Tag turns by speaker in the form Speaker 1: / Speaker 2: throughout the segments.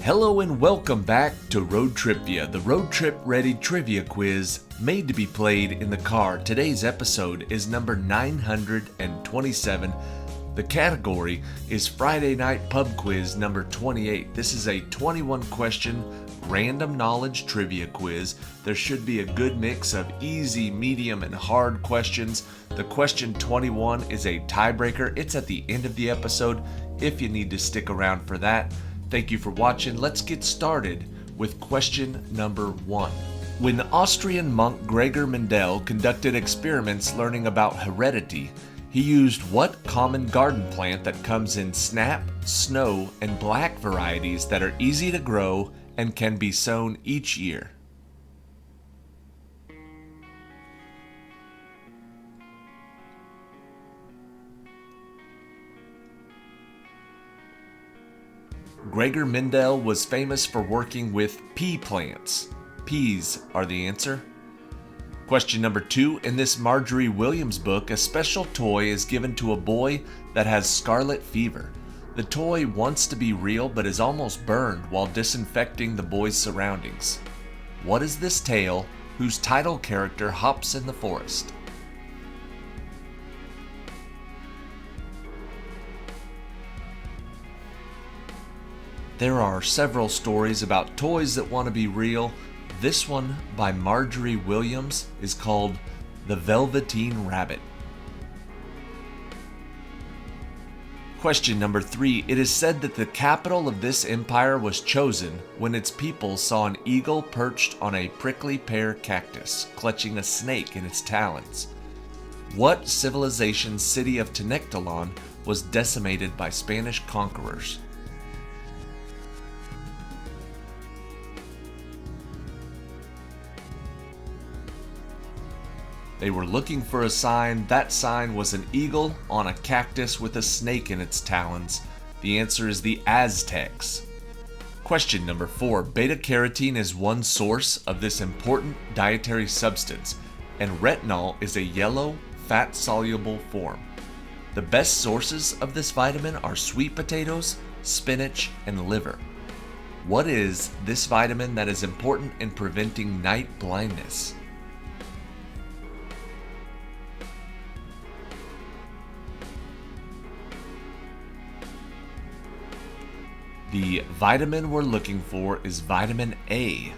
Speaker 1: Hello and welcome back to ROADTRIpVIA, the road trip ready trivia quiz made to be played in the car. Today's episode is number 927. The category is Friday Night Pub Quiz number 28. This is a 21 question random knowledge trivia quiz. There should be a good mix of easy, medium, and hard questions. The question 21 is a tiebreaker. It's at the end of the episode if you need to stick around for that. Thank you for watching. Let's get started with question number 1. When the Austrian monk Gregor Mendel conducted experiments learning about heredity, he used what common garden plant that comes in snap, snow, and black varieties that are easy to grow and can be sown each year? Gregor Mendel was famous for working with pea plants. Peas are the answer. Question number 2. In this Marjorie Williams book, a special toy is given to a boy that has scarlet fever. The toy wants to be real but is almost burned while disinfecting the boy's surroundings. What is this tale whose title character hops in the forest? There are several stories about toys that want to be real. This one by Marjorie Williams is called The Velveteen Rabbit. Question number 3. It is said that the capital of this empire was chosen when its people saw an eagle perched on a prickly pear cactus, clutching a snake in its talons. What civilization's city of Tenochtitlan was decimated by Spanish conquerors? They were looking for a sign. That sign was an eagle on a cactus with a snake in its talons. The answer is the Aztecs. Question number 4. Beta-carotene is one source of this important dietary substance, and retinol is a yellow, fat-soluble form. The best sources of this vitamin are sweet potatoes, spinach, and liver. What is this vitamin that is important in preventing night blindness? The vitamin we're looking for is vitamin A.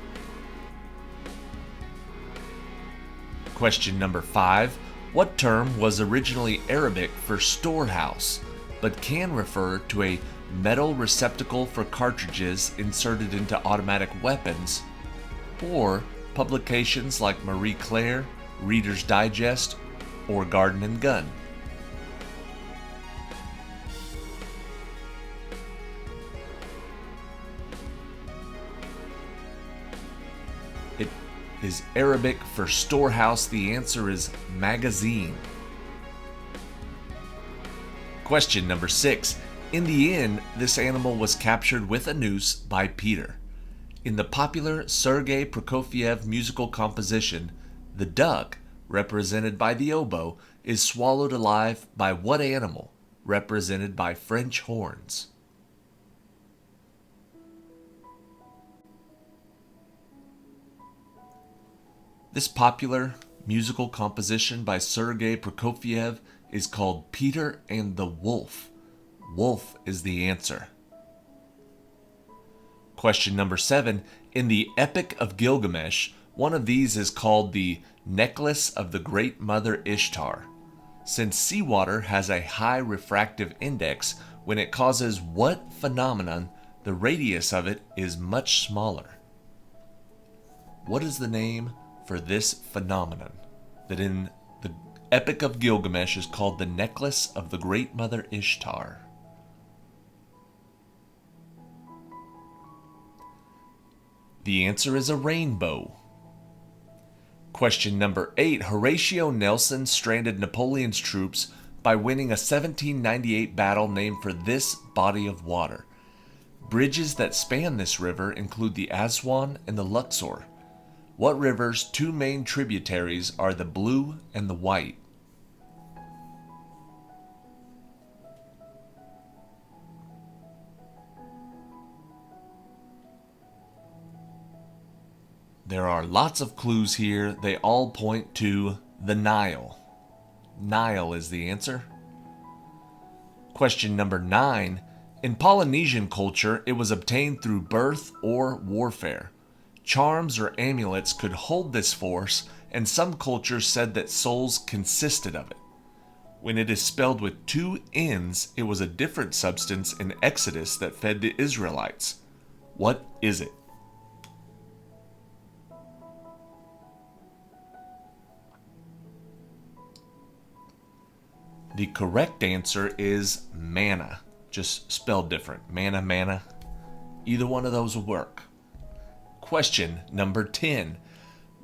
Speaker 1: Question number 5. What term was originally Arabic for storehouse, but can refer to a metal receptacle for cartridges inserted into automatic weapons, or publications like Marie Claire, Reader's Digest, or Garden and Gun? It is Arabic for storehouse. The answer is magazine. Question number 6. In the end, this animal was captured with a noose by Peter. In the popular Sergei Prokofiev musical composition, the duck, represented by the oboe, is swallowed alive by what animal, represented by French horns? This popular musical composition by Sergei Prokofiev is called Peter and the Wolf. Wolf is the answer. Question number 7. In the Epic of Gilgamesh, one of these is called the Necklace of the Great Mother Ishtar. Since seawater has a high refractive index, when it causes what phenomenon, the radius of it is much smaller? What is the name for this phenomenon that in the Epic of Gilgamesh is called the Necklace of the Great Mother Ishtar? The answer is a rainbow. Question number 8. Horatio Nelson stranded Napoleon's troops by winning a 1798 battle named for this body of water. Bridges that span this river include the Aswan and the Luxor. What river's two main tributaries are the Blue and the White? There are lots of clues here. They all point to the Nile. Nile is the answer. Question number 9. In Polynesian culture, it was obtained through birth or warfare. Charms or amulets could hold this force, and some cultures said that souls consisted of it. When it is spelled with 2 N's, it was a different substance in Exodus that fed the Israelites. What is it? The correct answer is manna, just spelled different. Manna, manna. Either one of those will work. Question number 10.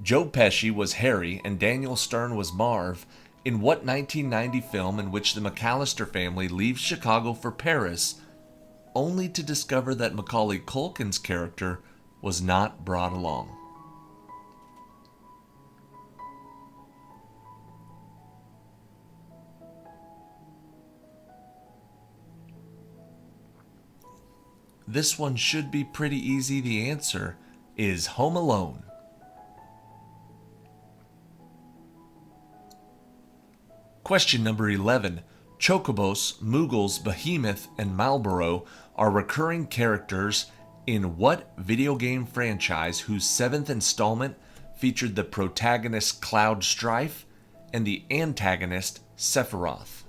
Speaker 1: Joe Pesci was Harry and Daniel Stern was Marv in what 1990 film in which the McAllister family leaves Chicago for Paris, only to discover that Macaulay Culkin's character was not brought along? This one should be pretty easy. The answer is Home Alone. Question number 11. Chocobos, Moogles, Behemoth, and Marlboro are recurring characters in what video game franchise whose 7th installment featured the protagonist Cloud Strife and the antagonist Sephiroth?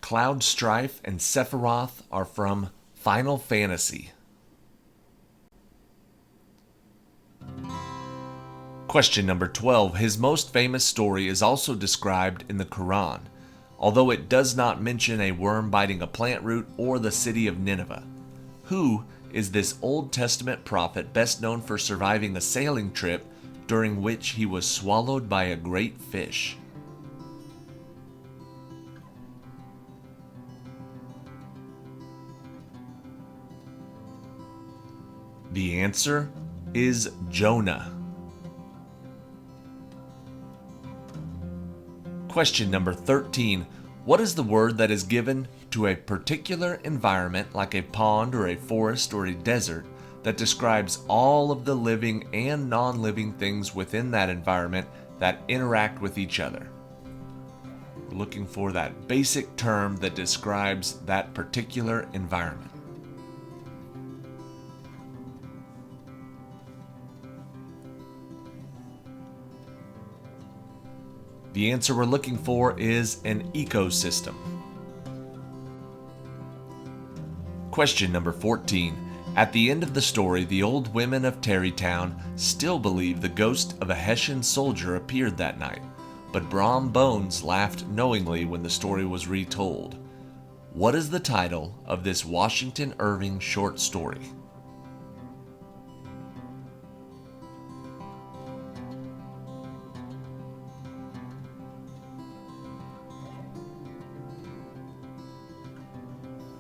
Speaker 1: Cloud Strife and Sephiroth are from Final Fantasy. Question number 12. His most famous story is also described in the Quran, although it does not mention a worm biting a plant root or the city of Nineveh. Who is this Old Testament prophet best known for surviving a sailing trip during which he was swallowed by a great fish? The answer is Jonah. Question number 13. What is the word that is given to a particular environment like a pond or a forest or a desert that describes all of the living and non-living things within that environment that interact with each other? We're looking for that basic term that describes that particular environment. The answer we're looking for is an ecosystem. Question number 14. At the end of the story, the old women of Tarrytown still believe the ghost of a Hessian soldier appeared that night, but Brom Bones laughed knowingly when the story was retold. What is the title of this Washington Irving short story?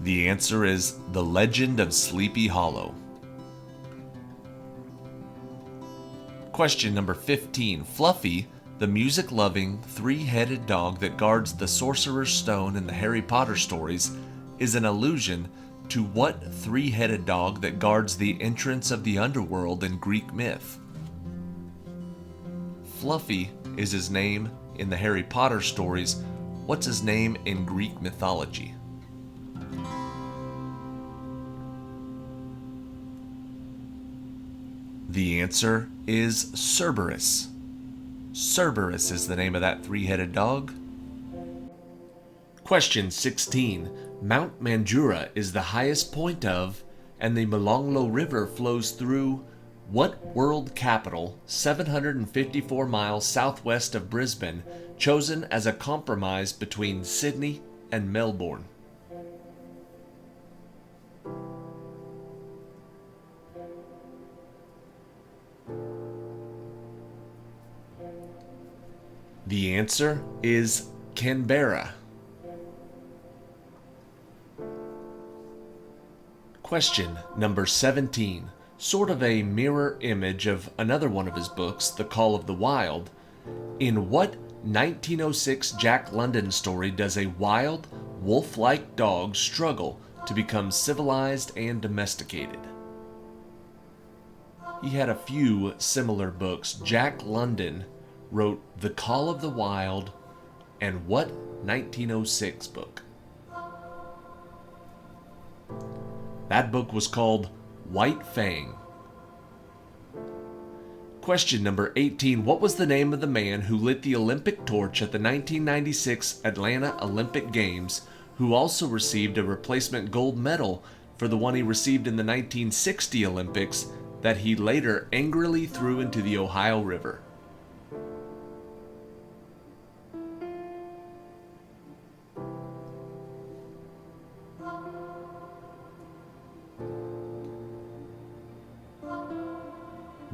Speaker 1: The answer is The Legend of Sleepy Hollow. Question number 15. Fluffy, the music-loving, three-headed dog that guards the Sorcerer's Stone in the Harry Potter stories, is an allusion to what three-headed dog that guards the entrance of the underworld in Greek myth? Fluffy is his name in the Harry Potter stories. What's his name in Greek mythology? The answer is Cerberus. Cerberus is the name of that three-headed dog. Question 16. Mount Mandurah is the highest point of, and the Molonglo River flows through, what world capital 754 miles southwest of Brisbane, chosen as a compromise between Sydney and Melbourne? The answer is Canberra. Question number 17. Sort of a mirror image of another one of his books, The Call of the Wild. In what 1906 Jack London story does a wild, wolf-like dog struggle to become civilized and domesticated? He had a few similar books. Jack London wrote The Call of the Wild and what 1906 book? That book was called White Fang. Question number 18. What was the name of the man who lit the Olympic torch at the 1996 Atlanta Olympic Games, who also received a replacement gold medal for the one he received in the 1960 Olympics that he later angrily threw into the Ohio River?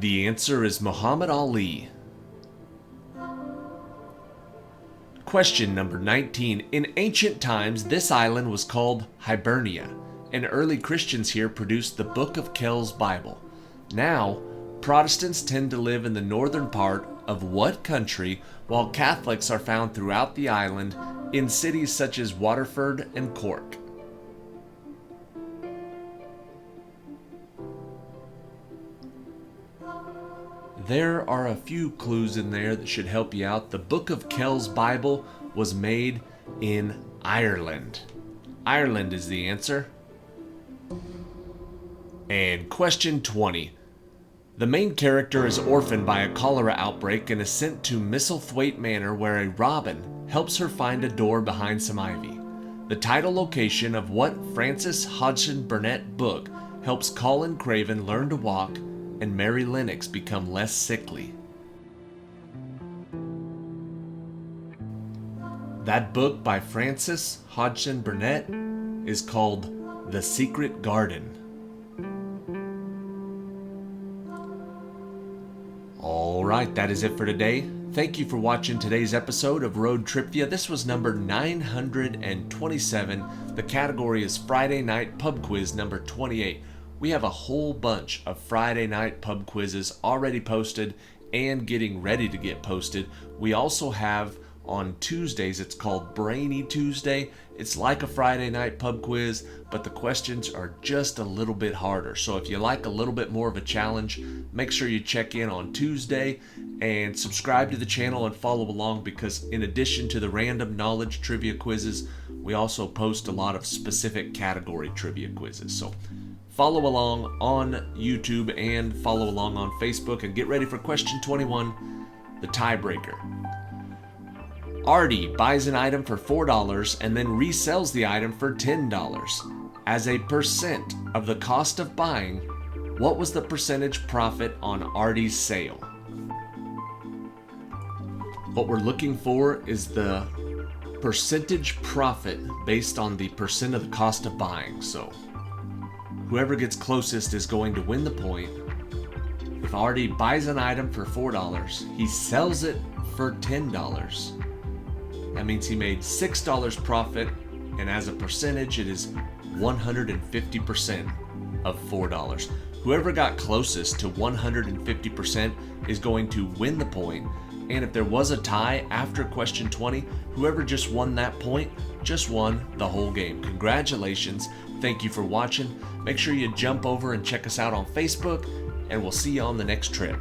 Speaker 1: The answer is Muhammad Ali. Question number 19. In ancient times, this island was called Hibernia, and early Christians here produced the Book of Kells Bible. Now, Protestants tend to live in the northern part of what country, while Catholics are found throughout the island in cities such as Waterford and Cork? There are a few clues in there that should help you out. The Book of Kells Bible was made in Ireland. Ireland is the answer. And question 20. The main character is orphaned by a cholera outbreak and is sent to Misselthwaite Manor, where a robin helps her find a door behind some ivy. The title location of what Francis Hodgson Burnett book helps Colin Craven learn to walk and Mary Lennox become less sickly? That book by Francis Hodgson Burnett is called The Secret Garden. Alright, that is it for today. Thank you for watching today's episode of Road TRIpVIA. This was number 927. The category is Friday Night Pub Quiz number 28. We have a whole bunch of Friday night pub quizzes already posted and getting ready to get posted. We also have on Tuesdays, it's called Brainy Tuesday. It's like a Friday night pub quiz, but the questions are just a little bit harder. So if you like a little bit more of a challenge, make sure you check in on Tuesday and subscribe to the channel and follow along, because in addition to the random knowledge trivia quizzes, we also post a lot of specific category trivia quizzes. So follow along on YouTube and follow along on Facebook, and get ready for question 21, the tiebreaker. Artie buys an item for $4 and then resells the item for $10. As a percent of the cost of buying, what was the percentage profit on Artie's sale? What we're looking for is the percentage profit based on the percent of the cost of buying. So whoever gets closest is going to win the point. If Artie buys an item for $4, he sells it for $10. That means he made $6 profit, and as a percentage, it is 150% of $4. Whoever got closest to 150% is going to win the point. And if there was a tie after question 20, whoever just won that point just won the whole game. Congratulations. Thank you for watching. Make sure you jump over and check us out on Facebook, and we'll see you on the next trip.